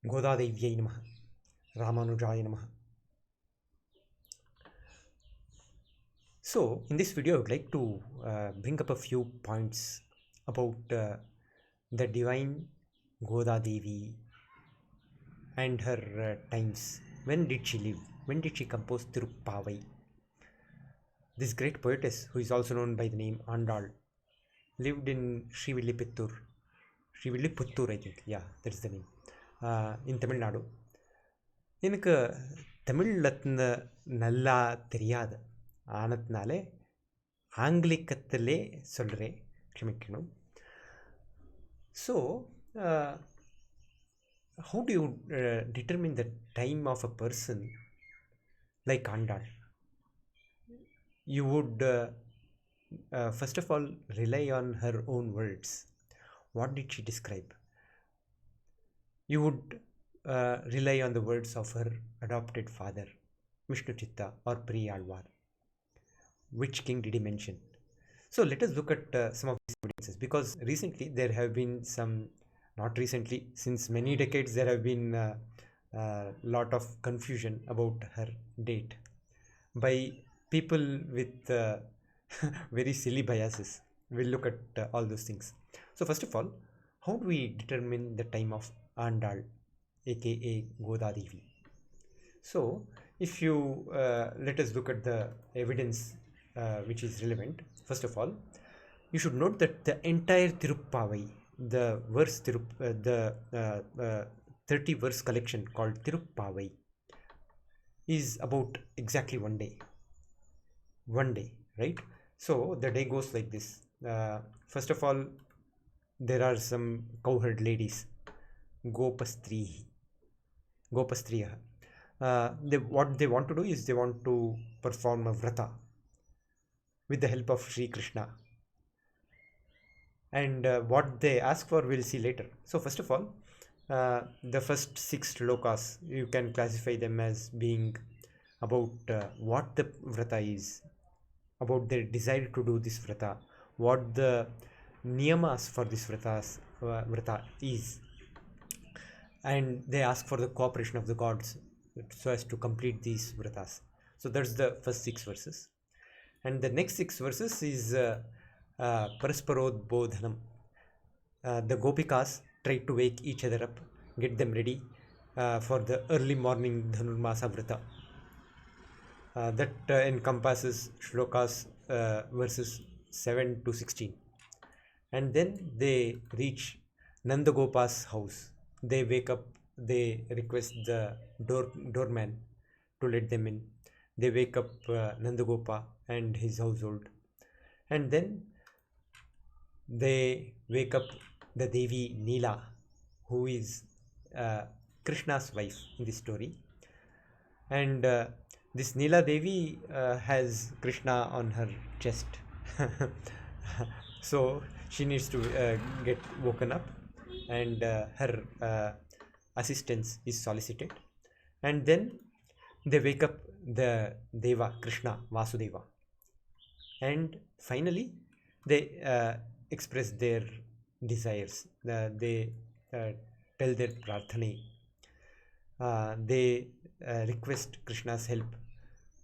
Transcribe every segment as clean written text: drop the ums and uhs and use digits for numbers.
Godadevyai Namaha, Ramanujaya Namaha. So, in this video, I would like to bring up a few points about the divine Goda Devi and her times. When did she live? When did she compose tiruppAvai? This great poetess, who is also known by the name Andal, lived in Srivilliputtur, I think, yeah, that is the name, in Tamil Nadu. எனக்கு தமிழில் நல்லா தெரியாது, ஆனதுனாலே ஆங்கிலிக்கத்திலே சொல்கிறேன், க்ஷமிக்கணும். So, how do you determine the time of a person like Andal? You would first of all rely on her own words. What did she describe? You would rely on the words of her adopted father, Vishnu Chitta or periyALvAr. Which king did he mention? So let us look at some of these evidences, because recently there have been some, not recently, since many decades there have been a lot of confusion about her date by people with very silly biases. We'll look at all those things. So first of all, how do we determine the time of Andal, aka Goda Devi? So if you let us look at the evidence which is relevant. First of all, you should note that the entire tiruppAvai, the verse the 30 verse collection called tiruppAvai, is about exactly one day, right? So the day goes like this. First of all, there are some cowherd ladies, gopastriya. What they want to do is they want to perform a vrata with the help of Sri Krishna, and what they ask for we'll see later. So first of all, the first 6 shlokas, you can classify them as being about what the vrata is, about their desire to do this vrata, what the niyamas for this vrata is, and they ask for the cooperation of the gods so as to complete these vratas. So that's the first 6 verses. And the next 6 verses is parasparodbodhanam. The gopikas try to wake each other up, get them ready for the early morning dhanur-mAsa vrata. That encompasses shlokas verses 7 to 16. And then they reach Nandagopa's house. They wake up, they request the doorman to let them in. They wake up Nandagopa and his household, and then they wake up the Devi Neela, who is Krishna's wife in this story. And this Neela Devi has Krishna on her chest. So she needs to get woken up, and her assistance is solicited. And then they wake up the Deva, Krishna, Vasudeva. And finally, they express their desires. They tell their prarthane. They request Krishna's help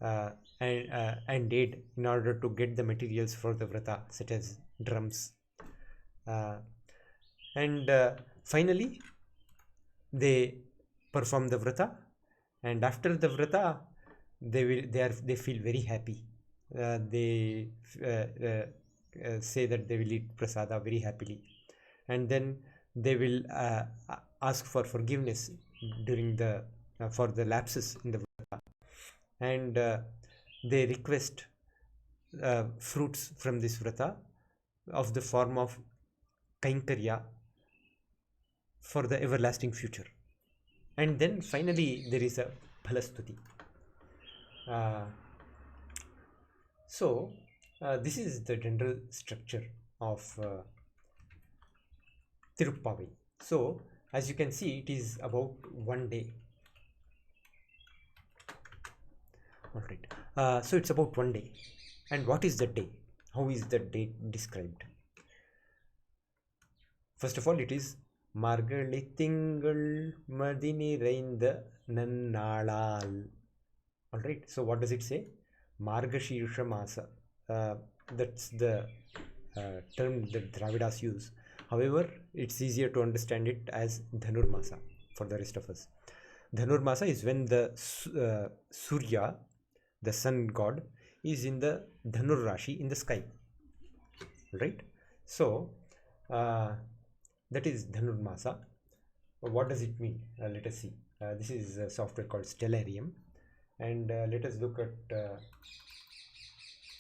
and aid in order to get the materials for the vrata, such as drums. And finally, they perform the vrata. And after the vrata, they feel very happy. They say that they will eat prasada very happily, and then they will ask for forgiveness during the for the lapses in the vrata, and they request fruits from this vrata of the form of kainkarya for the everlasting future. And then finally there is a phalastuti. So this is the general structure of tiruppAvai. So as you can see, it is about one day. All right. So it's about one day. And what is the day? How is the day described? First of all, it is மார்கழி திங்கள் மதி நிறைந்த நன்னாளால். Alright, so what does it say? Margashirsha Masa. That's the term that Dravidas use. However, it's easier to understand it as dhanur-mAsa for the rest of us. Dhanur-mAsa is when the Surya, the sun god, is in the Dhanur Rashi in the sky. Right? So, that is dhanur-mAsa. What does it mean? Let us see. This is a software called Stellarium. And let us look at,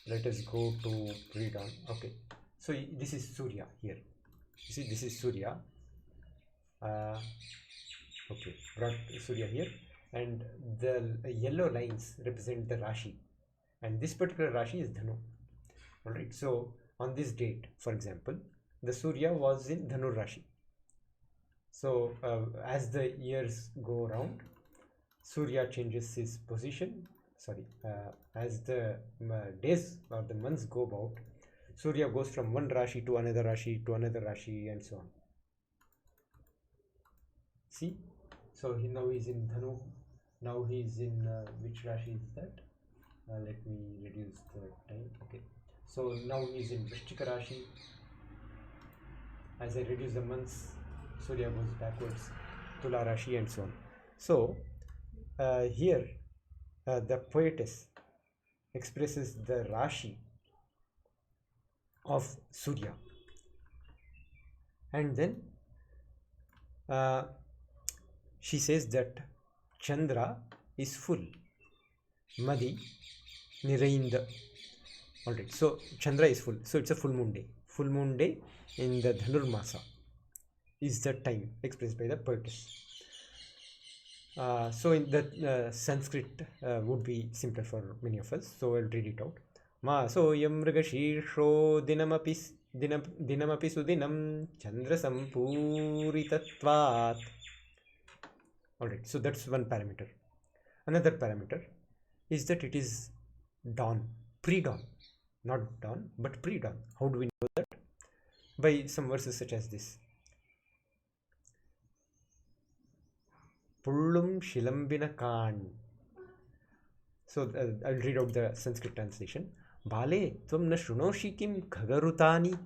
let us go to pre-dawn. Okay, so this is Surya here. You see, this is Surya. Okay, brought Surya here, and the yellow lines represent the Rashi, and this particular Rashi is Dhanu. Alright, so on this date, for example, the Surya was in Dhanu Rashi. So as the years go around, Surya changes his position. As the days or the months go about, Surya goes from one Rashi to another Rashi to another Rashi and so on. See, so now he is in Dhanu. Now he is in which Rashi is that? Let me reduce the time. Okay, so now he is in Vrishchika Rashi. As I reduce the months, Surya goes backwards, Tula Rashi and so on. So here the poetess expresses the Rashi of Surya, and then she says that Chandra is full, Madi Nirainda. Alright, so Chandra is full, so it's a full moon day. Full moon day in the dhanur-mAsa is the time expressed by the poetess. So in the Sanskrit would be simpler for many of us, so I'll read it out. Masoyam mrigashirsho dinamapi sudinam chandrasampuritatvat. Alright, so that's one parameter. Another parameter is that it is dawn, pre-dawn, not dawn but pre-dawn. How do we know that? By some verses such as this. Pullum shilambina kan. So I'll read out the Sanskrit translation. Bale tvam na shrunoshi kim khagarutani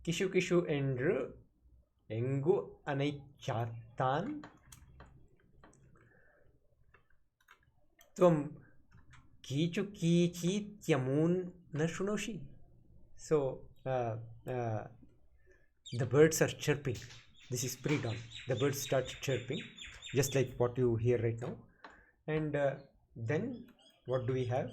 kishu kishu endru engu anaichatan tvam kichu kichi tyamun na shrunoshi. So the birds are chirping. This is pre-dawn. The birds start chirping, just like what you hear right now. And then what do we have?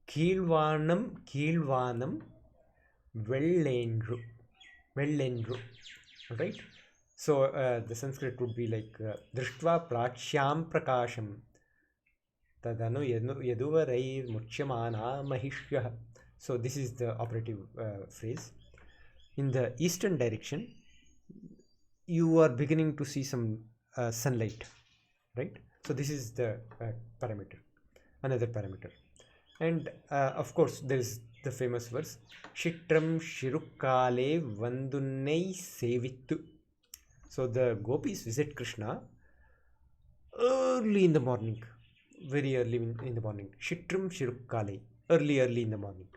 Keelvanam Vellendru. Right? So the Sanskrit would be like Drishtva Prachyam Prakasham Tadanu Yaduvarai Muchyamana Mahishya. So this is the operative phrase. In the eastern direction, you are beginning to see some sunlight, right? So this is the parameter, another parameter. And of course there is the famous verse Shitram Shirukkale Vandunnai Sevittu. So the gopis visit Krishna early in the morning, very early in the morning. Shitram Shirukkale, early in the morning.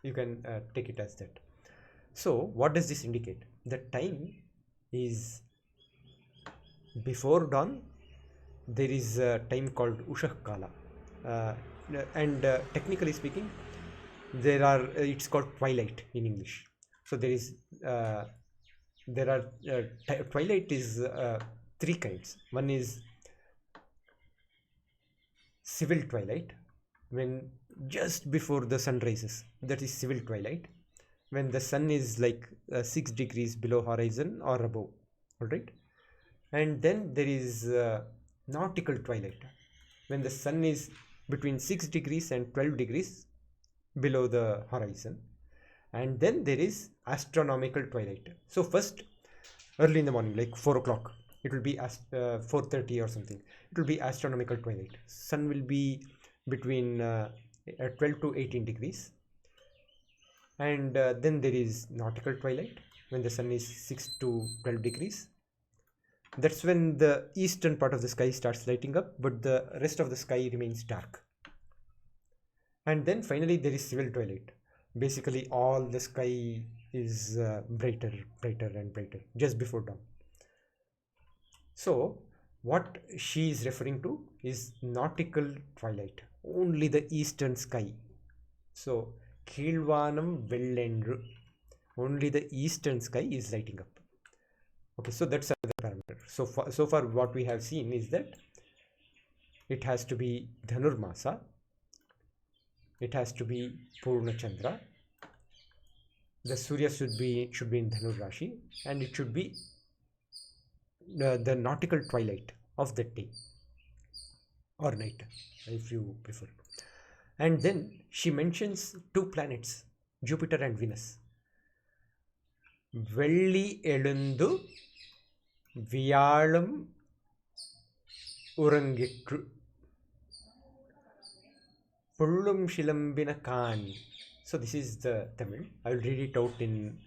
You can take it as that. So what does this indicate? The time is before dawn. There is a time called Ushah Kala, and technically speaking, it's called twilight in English. So twilight is three kinds. One is civil twilight, when just before the sun rises, that is civil twilight. When the sun is like 6 degrees below horizon or above. All right. And then there is nautical twilight, when the sun is between 6 degrees and 12 degrees below the horizon. And then there is astronomical twilight. So first, early in the morning, like 4 o'clock, it will be 4:30 or something, it will be astronomical twilight. Sun will be between 12 to 18 degrees. And then there is nautical twilight, when the sun is 6 to 12 degrees. That's when the eastern part of the sky starts lighting up, but the rest of the sky remains dark. And then finally there is civil twilight. Basically all the sky is brighter and brighter just before dawn. So what she is referring to is nautical twilight, only the eastern sky. So Keelvanam Vellendru, only the eastern sky is lighting up. Okay, so that's another parameter. So far what we have seen is that it has to be dhanur-mAsa, it has to be Purna Chandra, the Surya should be in Dhanur Rashi, and it should be the nautical twilight of that day or night, if you prefer. And then she mentions two planets, Jupiter and Venus. Velli elundu Vyalam Urangitru Pullum Shilambina Kani. So this is the Tamil. I will read it out in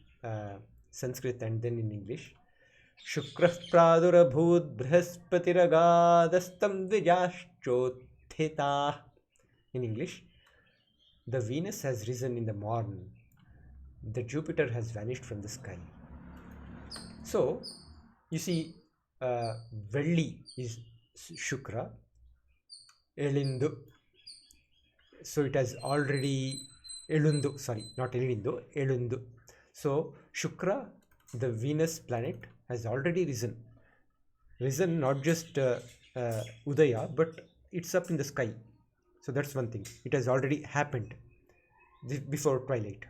Sanskrit and then in English. Shukrah pradurabhut brhaspatiragadastam dvijashchothita. In English, the Venus has risen in the morn, the Jupiter has vanished from the sky. So you see, Velli is Shukra, Elindu. So it has already Elundu, sorry, not Elindu, Elundu. So Shukra, the Venus planet, has already risen. Risen not just Udaya, but it's up in the sky. So that's one thing. It has already happened before twilight.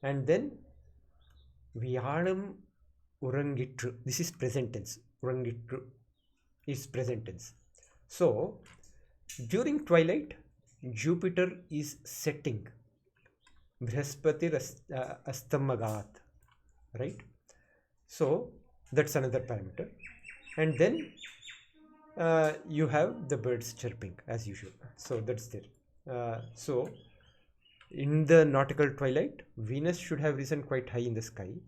And then Vyalam Urangitru. This is present tense. Urangitru is present tense. So during twilight, Jupiter is setting. Brahaspatir Astamagat. Right? So that's another parameter. And then you have the birds chirping as usual. So that's there. So in the nautical twilight, Venus should have risen quite high in the sky.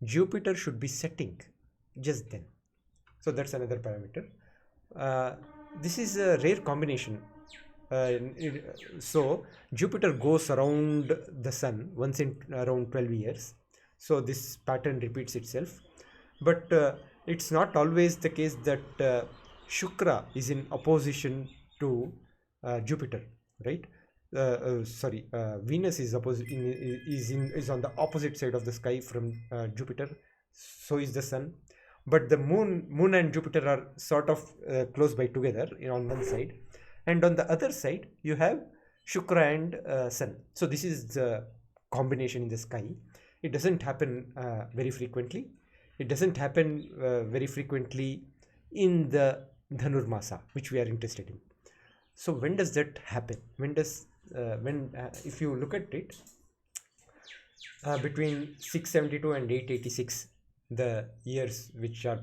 Jupiter should be setting just then. So that's another parameter. This is a rare combination. So Jupiter goes around the sun once in around 12 years. So this pattern repeats itself. But it's not always the case that Shukra is in opposition to Jupiter, right? Venus is on the opposite side of the sky from Jupiter. So is the sun. But the moon and Jupiter are sort of close by together on one side, and on the other side you have Shukra and sun. So this is the combination in the sky. It doesn't happen very frequently. It doesn't happen very frequently in the dhanur-mAsa, which we are interested in. So when does that happen? If you look at it, between 672 and 886, the years which are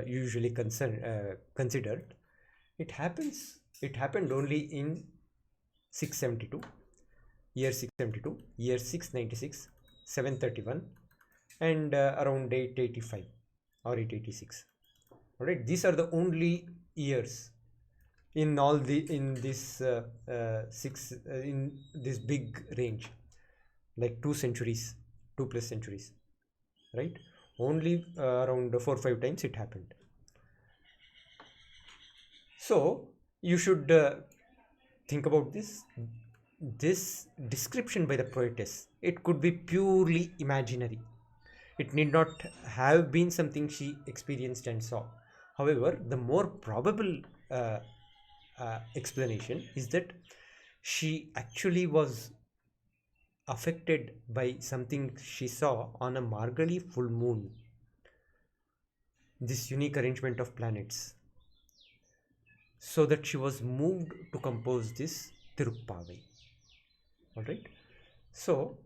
usually considered, it happened only in 672, year 672, year 696, 731, and around 885 or 886. All right, these are the only years in this big range, like 2 plus centuries, right? Only around 4 or 5 times it happened. So you should think about this description by the poetess. It could be purely imaginary. It need not have been something she experienced and saw. However, the more probable explanation is that she actually was affected by something she saw on a Margali full moon, this unique arrangement of planets, so that she was moved to compose this tiruppAvai. All right. So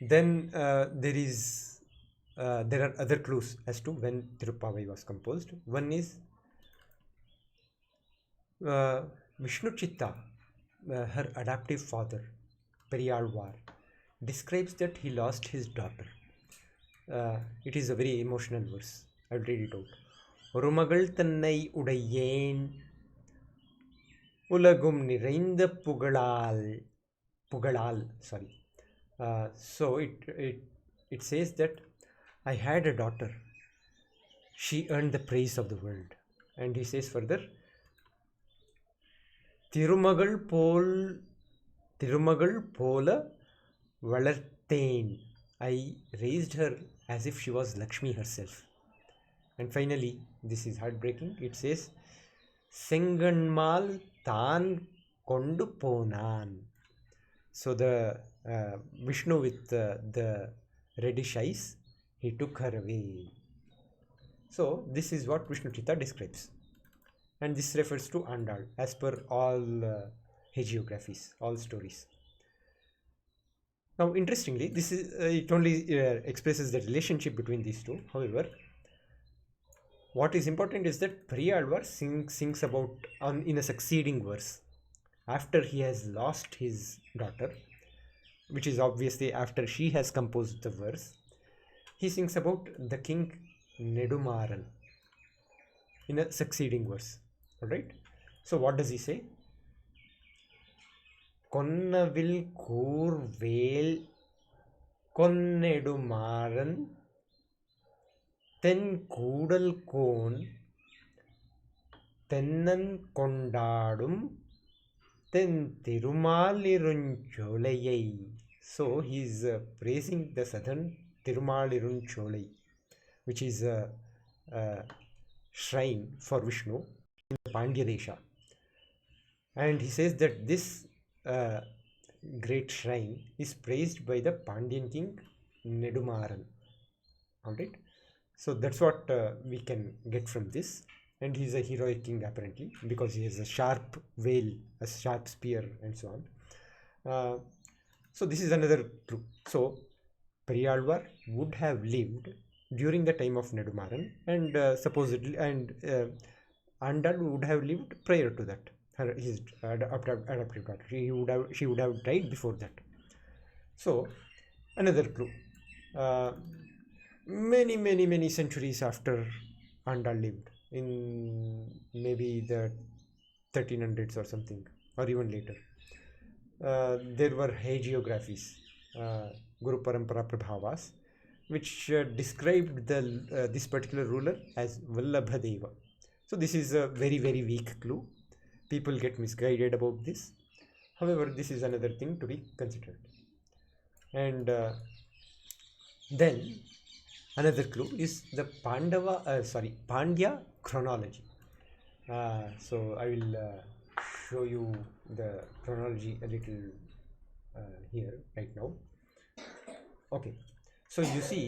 then there are other clues as to when tiruppAvai was composed. One is Uh, Vishnu Chitta, her adoptive father, periyALvAr, describes that he lost his daughter. It is a very emotional verse. I'll read it out. ஒருமகள் தன்னை உடையேன் உலகும் நிறைந்த புகழால் sorry. So it says that I had a daughter. She earned the praise of the world. And he says further, திருமகள் போல வளர்த்தேன். I raised her as if she was Lakshmi herself. And finally, this is heartbreaking. It says, செங்கண்மால் தான் கொண்டு போனான். So the Vishnu with the reddish eyes, he took her away. So this is what Vishnu Chitta describes. And this refers to Andal as per all hagiographies, all stories. Now interestingly, this is it only expresses the relationship between these two. However, what is important is that periyALvAr sings about in a succeeding verse after he has lost his daughter, which is obviously after she has composed the verse. He sings about the king neDumAran in a succeeding verse. Alright? So what does he say? Konnavil Kurvel Konnedumaran then Koodal cone தென்னன் கொண்டாடும் தென் திருமாலிருஞ்சோலையை. So he is praising the southern Tirumalirunsolai, which is a shrine for Vishnu in the pANDya Desha. And he says that this great shrine is praised by the Pandyan king neDumAran. Alright? So that's what we can get from this. And he's a heroic king apparently, because he has a sharp veil, a sharp spear, and so on. So this is another clue. So periyALvAr would have lived during the time of neDumAran, and supposedly, and Andal would have lived prior to that. His adoptive daughter. She would have died before that. So another clue. Many centuries after Andal lived, in maybe the 1300s or something, or even later, there were hagiographies, guru-paramparA-prabhAvas, which described this particular ruler as vallabhadeva. So this is a very weak clue. People get misguided about this. However, this is another thing to be considered. And then another clue is the pANDya chronology. So I will show you the chronology a little here right now. Okay, so you see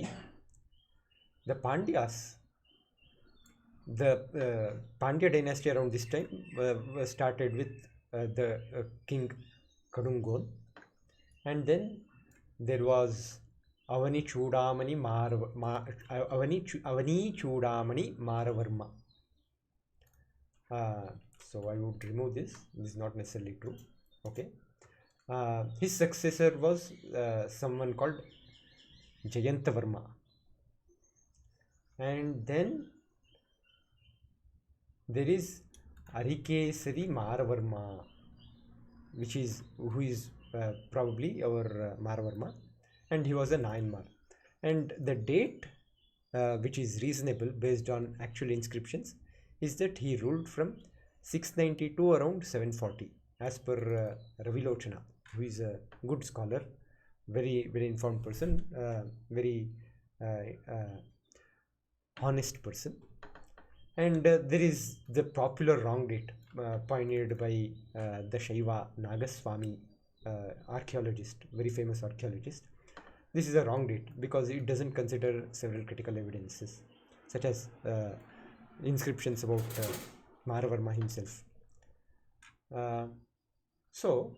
the Pandyas, the Pandya dynasty around this time started with the king Kadungon, and then there was Avani Chudamani mAravarma. So I would remove this. This is not necessarily true. Okay. His successor was someone called Jayanthavarma. And then there is arikesari mAravarma, who is probably our mAravarma. And he was a nAyanmAr. And the date, which is reasonable based on actual inscriptions, is that he ruled from 690 to around 740, as per Ravilochana, who is a good scholar, very informed person, very honest person. And there is the popular wrong date pioneered by the Shaiva Nagaswami archaeologist, very famous archaeologist. This is a wrong date because it doesn't consider several critical evidences, such as inscriptions about mAravarma himself. So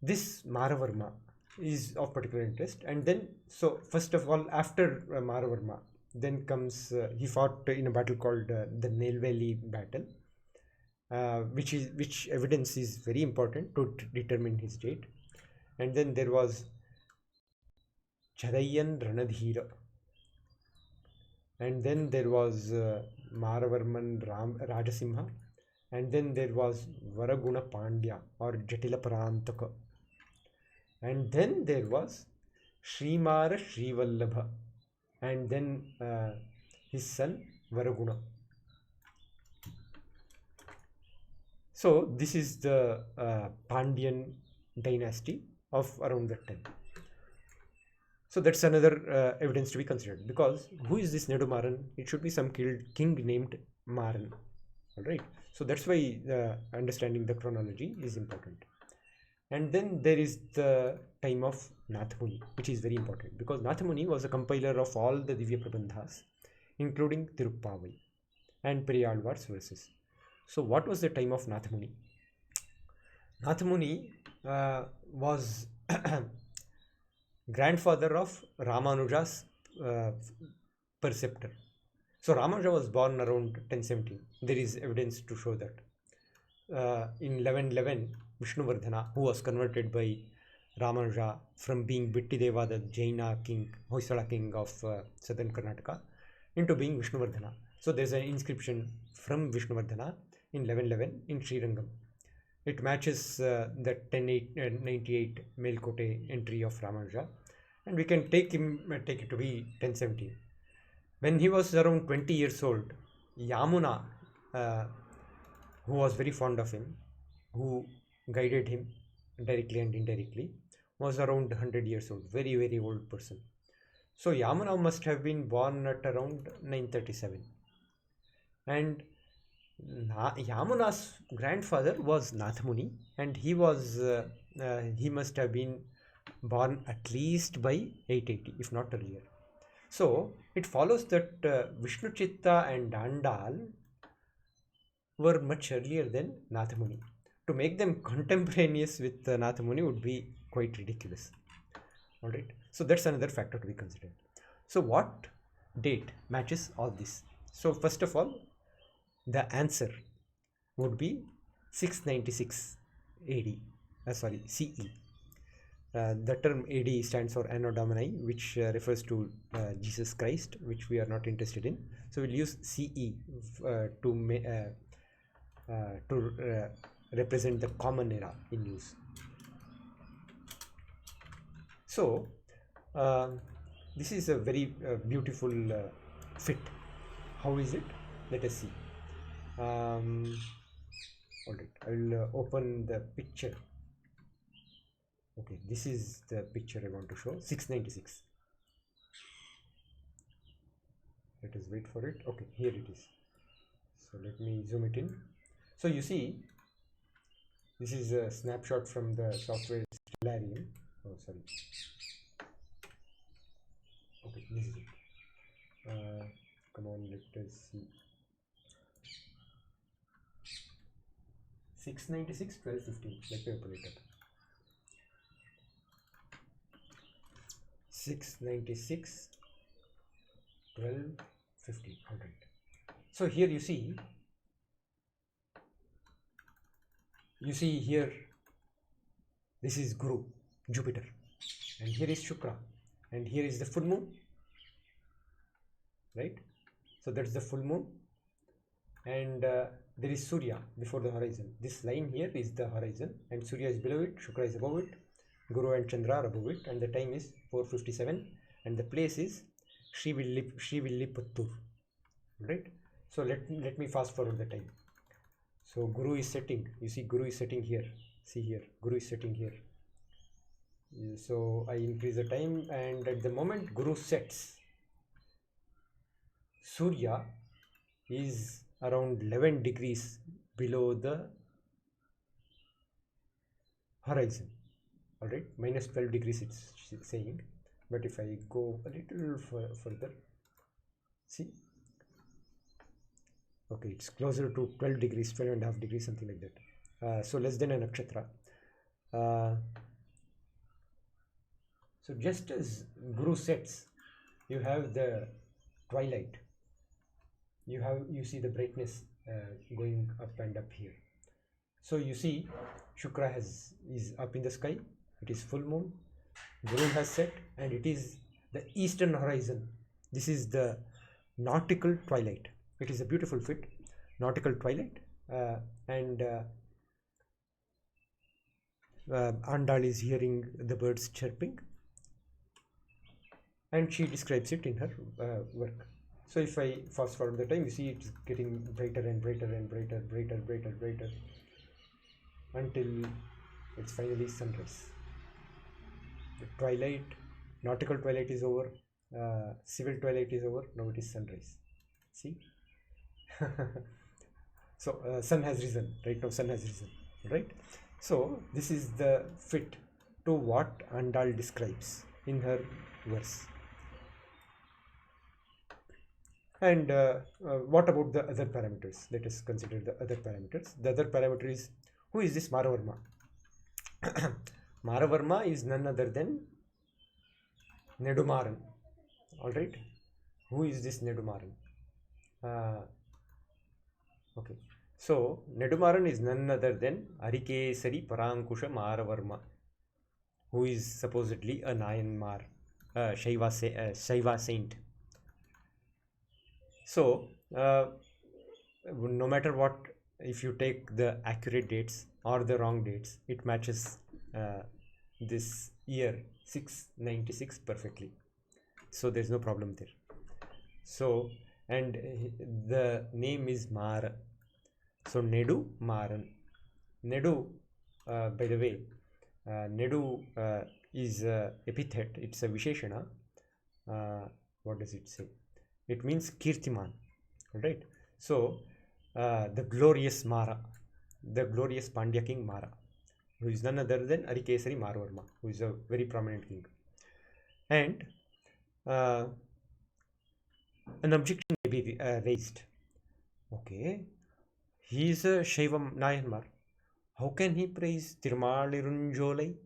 this mAravarma is of particular interest. And then, so first of all, after mAravarma, then comes he fought in a battle called the Nilveli battle, which evidence is very important to determine his date. And then there was Chadayan Ranadhira, and then there was mAravarman Rajasimha, and then there was Varaguna Pandya or Jatila Parantaka, and then there was Srimara Srivallabha, and then his son Varaguna. So this is the Pandyan dynasty of around that time. So that's another evidence to be considered, because who is this neDumAran? It should be some king named Maran. All right. So that's why understanding the chronology is important. And then there is the time of nAthamuni, which is very important, because nAthamuni was a compiler of all the Divya Prabandhas, including tiruppAvai and periyALvAr's verses. So what was the time of nAthamuni? nAthamuni was grandfather of Ramanuja's preceptor. So Ramanuja was born around 1017. There is evidence to show that. In 1111, Vishnuvardhana, who was converted by Ramanuja from being Bittideva, the Jaina king, Hoysala king of southern Karnataka, into being Vishnuvardhana. So there's an inscription from Vishnuvardhana in 1111 in Srirangam. It matches the 1098 Melkote entry of Ramanuja, and we can take it to be 1017. When he was around 20 years old, Yamuna, who was very fond of him, who guided him directly and indirectly, was around 100 years old, very, very old person. So Yamuna must have been born at around 937. And Yamuna's grandfather was nAthamuni, and he must have been born at least by 880, if not earlier. So it follows that Vishnu Chitta and Dandal were much earlier than nAthamuni. To make them contemporaneous with nAthamuni would be quite ridiculous. All right. So that's another factor to be considered. So what date matches all this? So first of all, the answer would be 696 AD. CE. The term AD stands for Anno Domini, which refers to Jesus Christ, which we are not interested in. So we'll use CE to represent the common era in use. So this is a very beautiful fit. How is it? Let us see. All right, I will open the picture. Okay, this is the picture I want to show. 696. Let us wait for it. Okay, here it is. So let me zoom it in. So you see, this is a snapshot from the software Stellarium. Oh, sorry. Okay, this is it. Come on, let us see. 696, 1215. Let me open it up. 696, 1215. All right. So here you see here, this is Guru, Jupiter, and here is Shukra, and here is the full moon, right? So that's the full moon, and there is Surya before the horizon. This line here is the horizon, and Surya is below it, Shukra is above it, Guru and Chandra are above it, and the time is 4:57, and the place is Srivilliputtur, right? So let me fast forward the time. So Guru is setting. You see, Guru is setting here. See here, Guru is setting here. So I increase the time, and at the moment Guru sets, Surya is around 11 degrees below the horizon. All right, minus 12 degrees it's saying, but if I go a little further, see, okay, it's closer to 12 degrees, 12.5 degrees, something like that. So less than a nakshatra. So just as Guru sets, you have the twilight. You see the brightness going up and up here. So you see, Shukra is up in the sky. It is full moon. Moon has set, and it is the eastern horizon. This is the nautical twilight. It is a beautiful fit, nautical twilight, and Andal is hearing the birds chirping, and she describes it in her work. So if I fast forward the time, you see it's getting brighter and brighter and brighter until it's finally sunrise. The twilight, nautical twilight is over, civil twilight is over, now it is sunrise. See? So sun has risen, right now sun has risen, right? So this is the fit to what Andal describes in her verse. And what about the other parameters? Let us consider the other parameters. The other parameter is, who is this mAravarma? mAravarma is none other than neDumAran. Alright? Who is this neDumAran? Okay. So, neDumAran is none other than arikesari parAnkusha mAravarma, who is supposedly a nAyanmAr, shaiva saint. So, no matter what, if you take the accurate dates or the wrong dates, it matches this year 696 perfectly. So there's no problem there. So, and the name is Mara. So neDumAran. Nedu, by the way, Nedu is epithet. It's a visheshana. What does it say? It means Kirtiman, right? So, the glorious Mara, the glorious Pandya king Mara, who is none other than Arikesari mAravarma, who is a very prominent king. And an objection may be raised. Okay, he is a Shaiva nAyanmAr. How can he praise Tirumalirunjolai?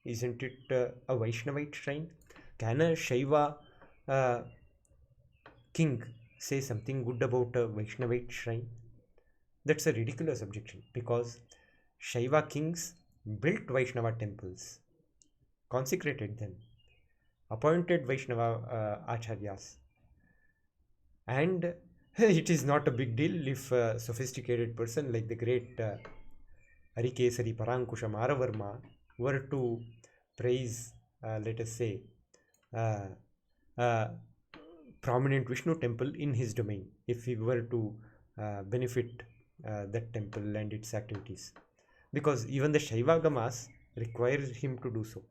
Isn't it a Vaishnavite shrine? Can a Shaiva king say something good about a Vaishnavite shrine? That's a ridiculous objection, because Shaiva kings built Vaishnava temples, consecrated them, appointed Vaishnava acharyas, and it is not a big deal if a sophisticated person like the great Arikesari parAnkusha mAravarma were to praise, let us say, prominent Vishnu temple in his domain, if he were to benefit that temple and its activities, because even the Shaiva Gamas require him to do so,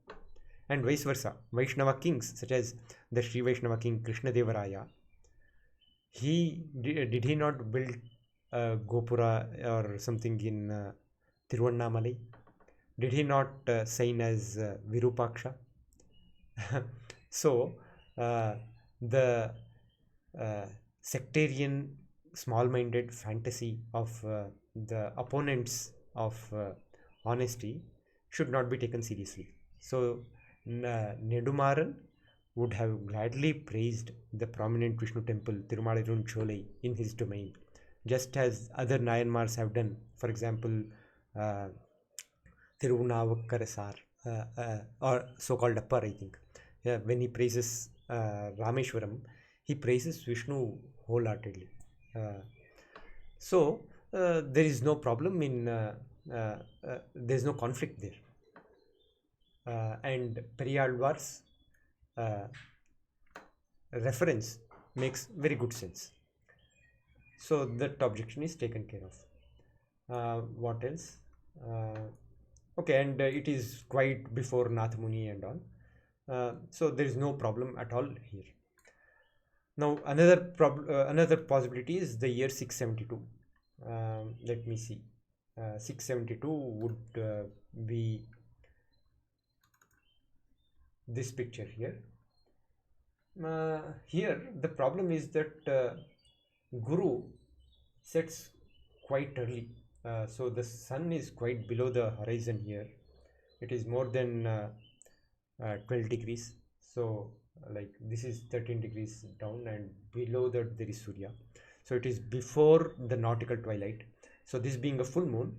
and vice versa. Vaishnava kings such as the Sri Vaishnava king Krishna-devaraya, did he not build Gopura or something in Tiruvannamalai? Did he not sign as Virupaksha? So the sectarian, small-minded fantasy of the opponents of honesty should not be taken seriously. So neDumAran would have gladly praised the prominent Vishnu temple Tirumalirunjolai in his domain, just as other nAyanmArs have done. For example, tirunAvukkarasar, or so-called appar, I think. When he praises Rameshwaram, he praises Vishnu wholeheartedly. So there is no problem in there is no conflict there, and periyALvAr's reference makes very good sense. So that objection is taken care of. What else? Okay, and it is quite before nAthamuni and all. So there is no problem at all here. Now another possibility is the year 672. Let me see. 672 would be this picture here. Here the problem is that Guru sets quite early. So the sun is quite below the horizon here. It is more than 12 degrees. So like this is 13 degrees down, and below that there is Surya. So it is before the nautical twilight. So this being a full moon,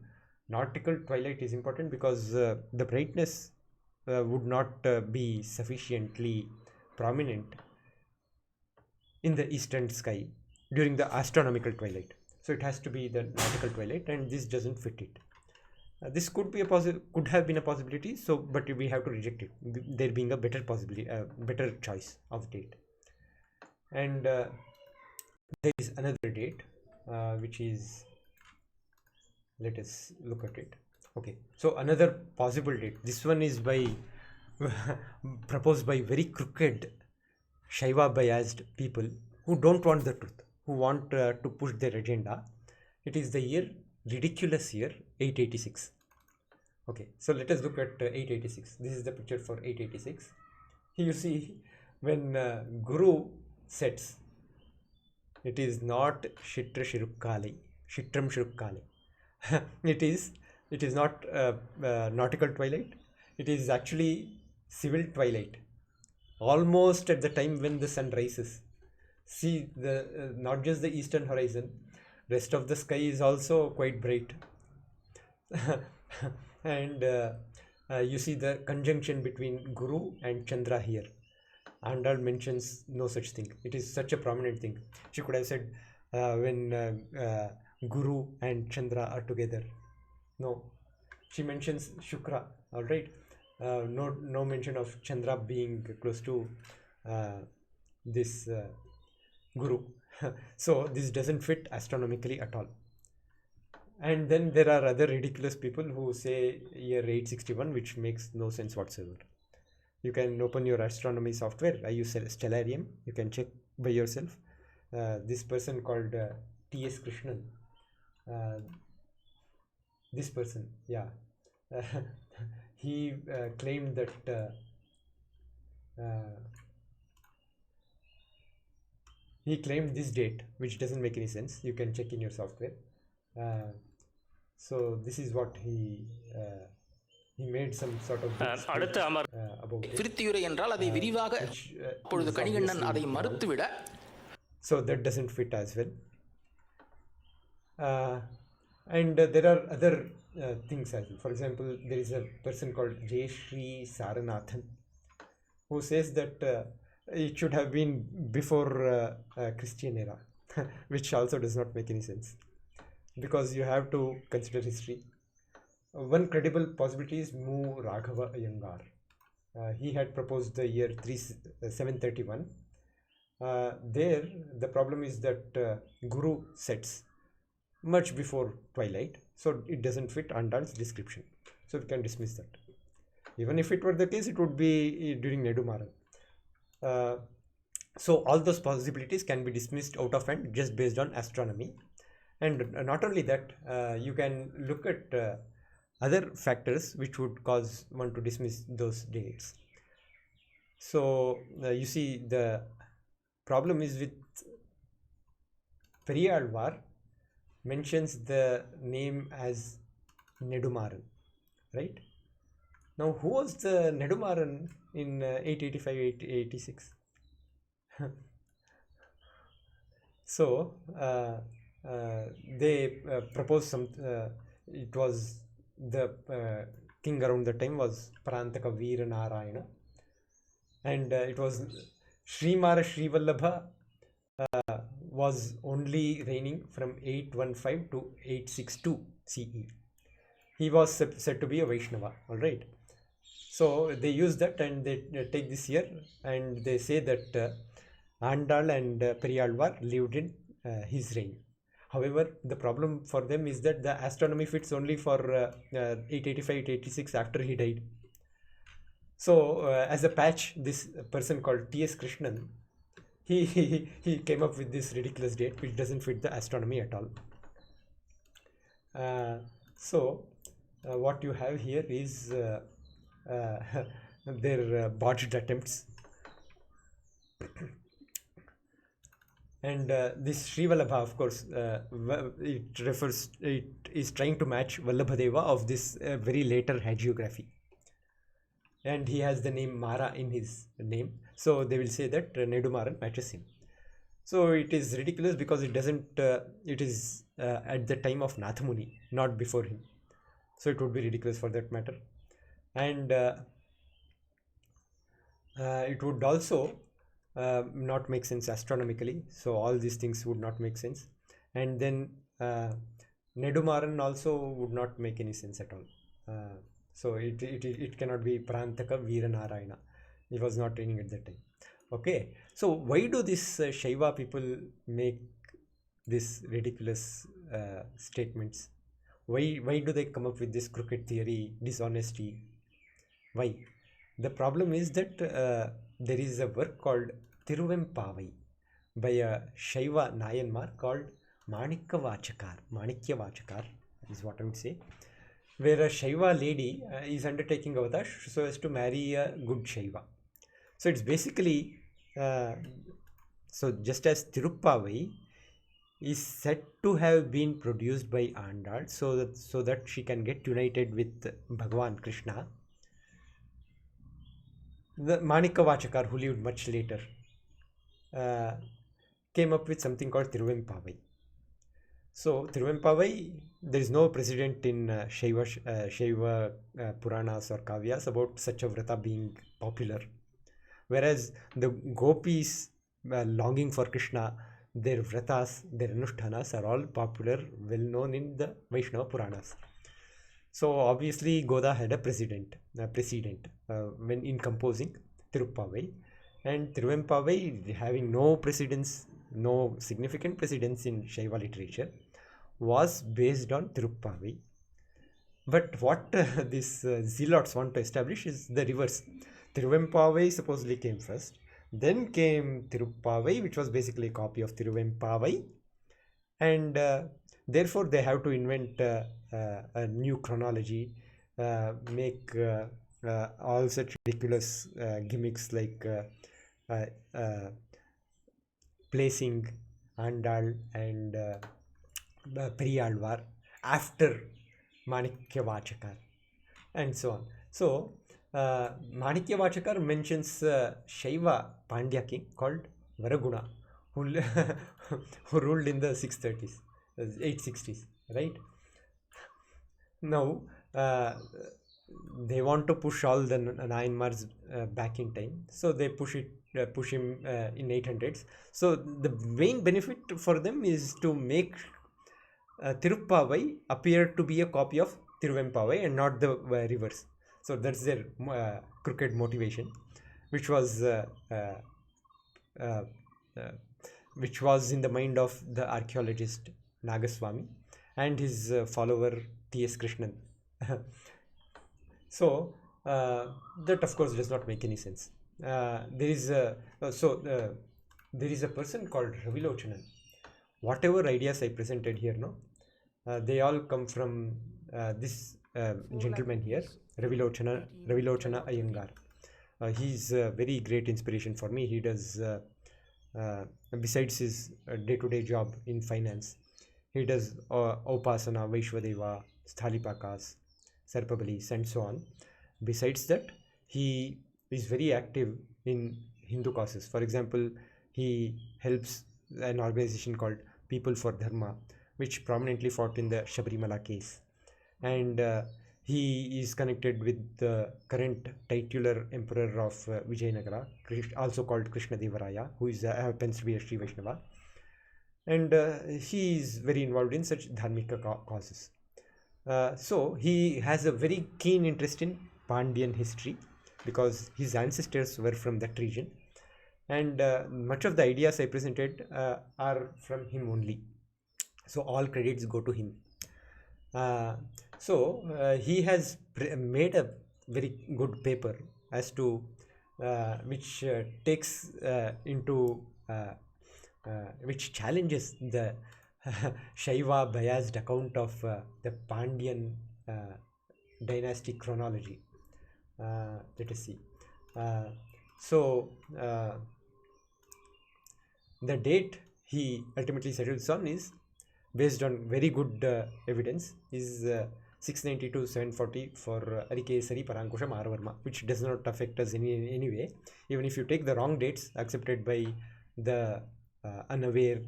nautical twilight is important because the brightness would not be sufficiently prominent in the eastern sky during the astronomical twilight. So it has to be the nautical twilight, and this doesn't fit it. This could be could have been a possibility. So, but we have to reject it. There being a better possibility, better choice of date. And there is another date, which is, let us look at it. Okay, so another possible date. This one is by proposed by very crooked, shaiva biased people who don't want the truth, who want to push their agenda. It is the year, ridiculous year, 886. Okay, so let us look at 886. This is the picture for 886. Here you see when Guru sets, it is not Shitra Shirukkale, Shitram Shirukkale. It is not nautical twilight. It is actually civil twilight, almost at the time when the sun rises. See, the not just the eastern horizon, rest of the sky is also quite bright. And you see the conjunction between Guru and Chandra here. Andal mentions no such thing. It is such a prominent thing. She could have said when Guru and Chandra are together. No, she mentions Shukra. All right. No mention of Chandra being close to this Guru. So this doesn't fit astronomically at all. And then there are other ridiculous people who say year 861, which makes no sense whatsoever. You can open your astronomy software. I use Stellarium. You can check by yourself. This person called T.S. Krishnan. This person, yeah. He claimed that he claimed this date, which doesn't make any sense. You can check in your software. So this is what he made some sort of about it, so that doesn't fit as well. And there are other things as well. For example, there is a person called J. Sri Saranathan who says that it should have been before Christian era, which also does not make any sense, because you have to consider history. One credible possibility is Mu Raghava Iyengar. He had proposed the year 731. There, the problem is that Guru sets much before twilight, so it doesn't fit Andal's description. So we can dismiss that. Even if it were the case, it would be during neDumAran. So all those possibilities can be dismissed out of hand just based on astronomy. And not only that, you can look at other factors which would cause one to dismiss those dates. So you see, the problem is with periyALvAr mentions the name as neDumAran, right? Now, who was the neDumAran in 885-886? So they proposed some. It was the king around the time was Parantaka Veera Narayana, and it was Srimara Srivallabha was only reigning from 815 to 862 CE. He was said to be a Vaishnava. All right. So they use that and they take this year and they say that Andal and periyALvAr lived in his reign. However, the problem for them is that the astronomy fits only for 885-886 after he died. So as a patch, this person called T.S. Krishnan, he came up with this ridiculous date which doesn't fit the astronomy at all. So what you have here is their botched attempts. And this Sri Vallabha, of course, it is trying to match Vallabhadeva of this very later hagiography. And he has the name Mara in his name. So they will say that neDumAran matches him. So it is ridiculous because it doesn't, it is at the time of nAthamuni, not before him. so it would be ridiculous for that matter. And it would also not make sense astronomically, so all these things would not make sense. And then neDumAran also would not make any sense at all. So it cannot be Prantaka Veeranarayana. He was not training at that time. Okay, so why do these Shaiva people make these ridiculous statements? Why do they come up with this crooked theory, dishonesty? Why? The problem is that there is a work called tiruvempAvai by a Shaiva nAyanmAr called mANikkavAchaka is what I would say, where a Shaiva lady is undertaking avatar so as to marry a good Shaiva. So it's basically, so just as tiruppAvai is said to have been produced by Andal so that she can get united with Bhagavan Krishna, the mANikkavAchaka, who lived much later, came up with something called tiruvempAvai. So tiruvempAvai, there is no precedent in Shaiva Puranas or Kavyas about such a vrata being popular. Whereas the gopis longing for Krishna, their vratas, their anushthanas are all popular, well known in the Vaishnava Puranas. So obviously godA had a precedent when in composing tiruppAvai, and tiruvempAvai, having no precedence, no significant precedence in Shaiva literature, was based on tiruppAvai. But what these zealots want to establish is the reverse. tiruvempAvai supposedly came first, then came tiruppAvai, which was basically a copy of tiruvempAvai, and therefore they have to invent a new chronology, make all such ridiculous gimmicks like placing Andal and periyALvAr after mANikkavAchaka and so on. So mANikkavAchaka mentions Shaiva Pandya king called Varaguna, who ruled in the 630s, 860s, right? Now they want to push all the nAyanmars back in time, so they push him in 800s. So the main benefit for them is to make tiruppAvai appear to be a copy of tiruvempAvai and not the reverse. So that's their crooked motivation, which was in the mind of the archaeologist Nagaswamy and his follower T.S. Krishnan. So that of course does not make any sense. There is a person called Ravilochana. Whatever ideas I presented here, they all come from this gentleman here, Ravilochana Iyengar. He's a very great inspiration for me. He does, besides his day-to-day job in finance, he does Upasana, Vaishvadeva, Sthalipakas, Sarpabalis, and so on. Besides that, he is very active in Hindu causes. For example, he helps an organization called People for Dharma, which prominently fought in the Shabarimala case. And he is connected with the current titular emperor of Vijayanagara, also called Krishna-devaraya, who happens to be a Sri Vaishnava. And he is very involved in such dharmika causes. So he has a very keen interest in Pandyan history because his ancestors were from that region, and much of the ideas I presented are from him only. So all credits go to him. So he has made a very good paper as to which takes into which challenges the Shaiva biased account of the Pandyan dynasty chronology. Let us see. So the date he ultimately settles on is based on very good evidence is 690 to 740 for arikesari, parAnkusha, mAravarma, which does not affect us in any way. Even if you take the wrong dates accepted by the unaware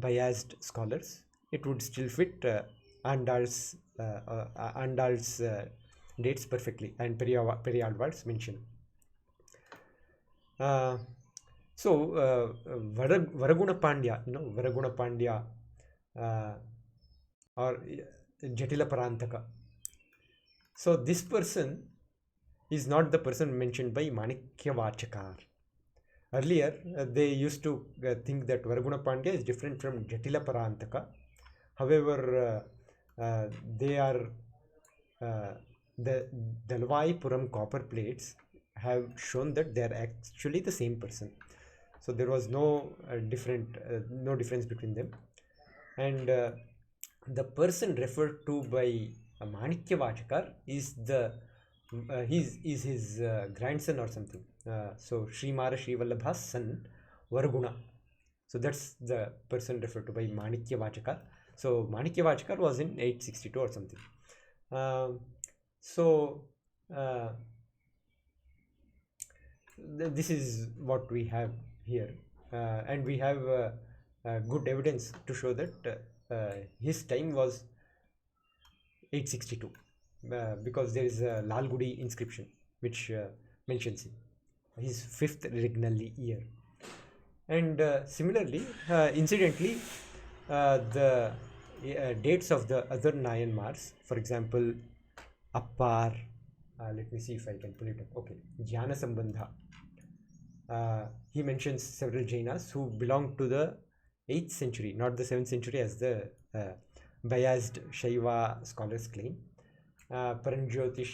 biased scholars, it would still fit Andal's Andal's dates perfectly, and periyALvAr's mention. Varaguna Pandya, Varaguna Pandya or Jatila Parantaka. So this person is not the person mentioned by mANikkavAchaka. Earlier, they used to think that Varaguna Pandya is different from Jatila Parantaka. However, they are the Dalvai-Puram copper plates have shown that they are actually the same person. So there was no difference between them, and the person referred to by mANikkavAchaka is his grandson or something. So Srimara Sri Vallabha's son Varaguna. So that's the person referred to by mANikkavAchaka. So mANikkavAchaka was in 862 or something. This is what we have here, and we have good evidence to show that his time was 862, because there is a Lalgudi inscription which mentions his 5th regnal year. And similarly, incidentally, the dates of the other nAyanmArs, for example, appar, let me see if I can pull it up. Okay, jnAnasambandhar. He mentions several Jainas who belong to the 8th century, not the 7th century as the biased Shaiva scholars claim. Paranjyoti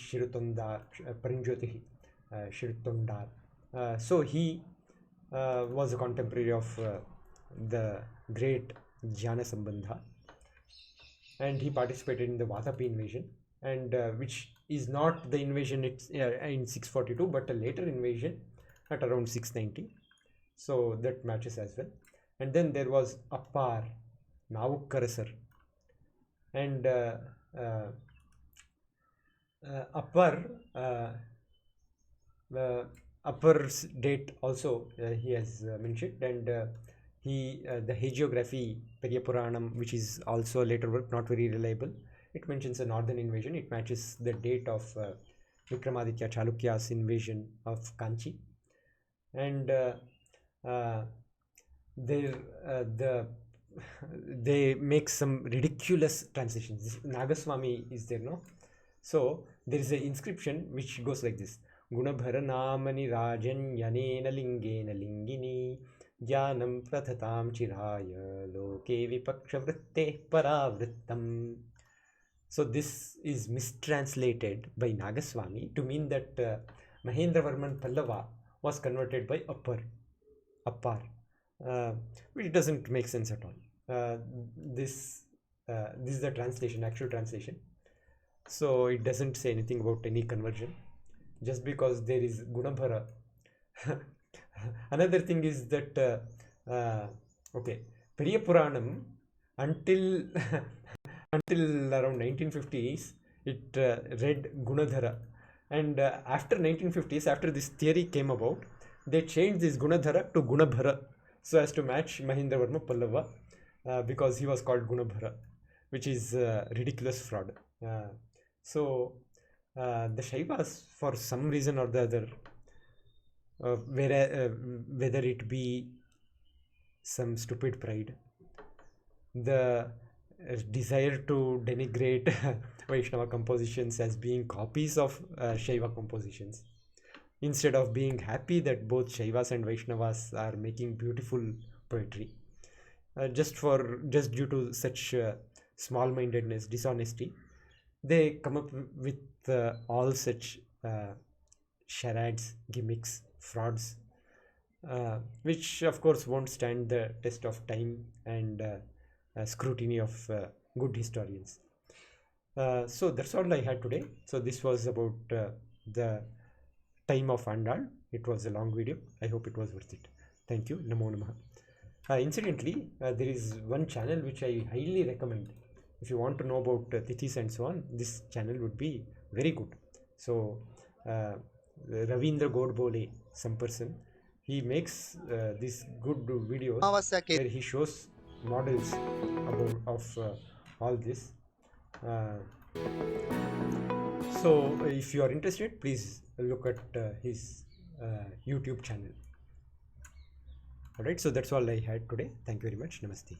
Shirutondar. So he was a contemporary of the great jnAnasambandhar, and he participated in the Vatapi invasion, and which is not the invasion in 642, but a later invasion at around 690. So that matches as well. And then there was appar, nAvukkarasar, and appar's date also he has mentioned, and the hagiography periya-purANa, which is also a later work, not very reliable. It mentions a northern invasion. It matches the date of Vikramaditya Chalukya's invasion of Kanchi, and they make some ridiculous translations. Nagaswami is there, no? So there is an inscription which goes like this: guNa-bhara namani rajanyanena lingena lingini jnanam prathatam chiraya loke vipakshavritte paravrittam. So this is mistranslated by Nagaswami to mean that Mahendravarman Pallava was converted by appar, which doesn't make sense at all. This is the translation, actual translation. So it doesn't say anything about any conversion, just because there is guNa-bhara. Another thing is that periya-purANam until around 1950s it read guNa-dhara, and after 1950s, after this theory came about, they changed this guNa-dhara to guNa-bhara so as to match Mahendravarma Pallava, because he was called guNa-bhara, which is ridiculous fraud. So the shaivas, for some reason or the other, whether it be some stupid pride, the desire to denigrate Vaishnava compositions as being copies of Shaiva compositions, instead of being happy that both Shaivas and Vaishnavas are making beautiful poetry, just due to such small-mindedness, dishonesty, they come up with all such charades, gimmicks, frauds, which of course won't stand the test of time and scrutiny of good historians. So that's all I had today. So this was about the time of Andal. It was a long video. I hope it was worth it. Thank you. Namo Namaha. Incidentally, there is one channel which I highly recommend. If you want to know about tithis and so on, this channel would be very good. So Ravindra Godbole, some person, he makes these good videos where he shows models of all this. So if you are interested, please look at his YouTube channel. Alright, so that's all I had today. Thank you very much. Namaste.